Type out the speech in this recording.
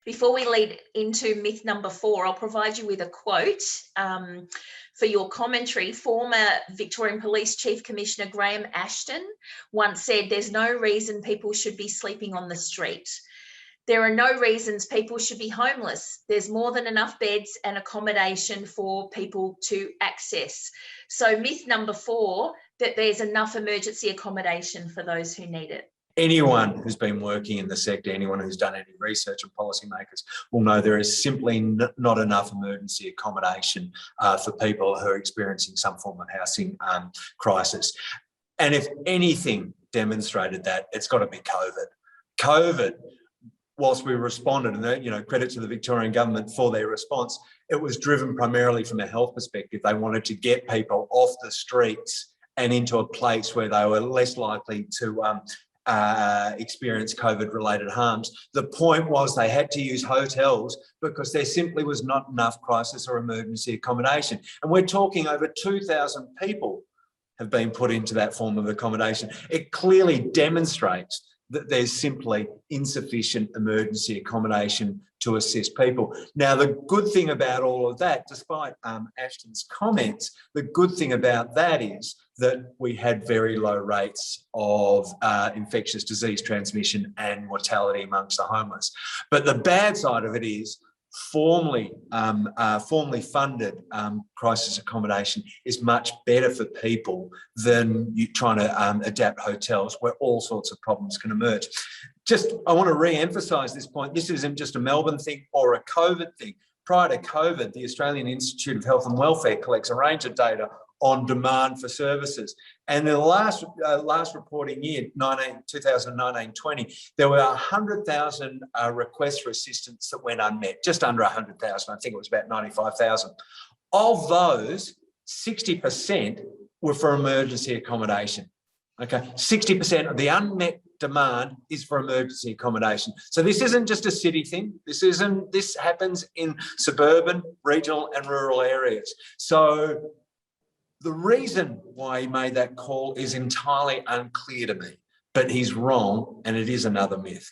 Before we lead into myth number 4, I'll provide you with a quote for your commentary. Former Victorian Police Chief Commissioner Graham Ashton once said, "There's no reason people should be sleeping on the street. There are no reasons people should be homeless. There's more than enough beds and accommodation for people to access." So myth number 4, that there's enough emergency accommodation for those who need it. Anyone who's been working in the sector, anyone who's done any research, and policymakers will know there is simply not enough emergency accommodation for people who are experiencing some form of housing crisis. And if anything demonstrated that, it's got to be COVID. COVID, whilst we responded, and credit to the Victorian government for their response, it was driven primarily from a health perspective. They wanted to get people off the streets and into a place where they were less likely to experience COVID-related harms. The point was they had to use hotels because there simply was not enough crisis or emergency accommodation. And we're talking over 2,000 people have been put into that form of accommodation. It clearly demonstrates that there's simply insufficient emergency accommodation to assist people. Now, the good thing about all of that, despite Ashton's comments, the good thing about that is that we had very low rates of infectious disease transmission and mortality amongst the homeless. But the bad side of it is formally funded crisis accommodation is much better for people than you trying to adapt hotels where all sorts of problems can emerge. I want to re-emphasise this point. This isn't just a Melbourne thing or a COVID thing. Prior to COVID, the Australian Institute of Health and Welfare collects a range of data on demand for services. And in the last reporting year, 2019-20, there were 100,000 requests for assistance that went unmet, just under 100,000. I think it was about 95,000. Of those, 60% were for emergency accommodation. Okay, 60% of the unmet demand is for emergency accommodation. So this isn't just a city thing. This happens in suburban, regional, and rural areas. So the reason why he made that call is entirely unclear to me, but he's wrong, and it is another myth.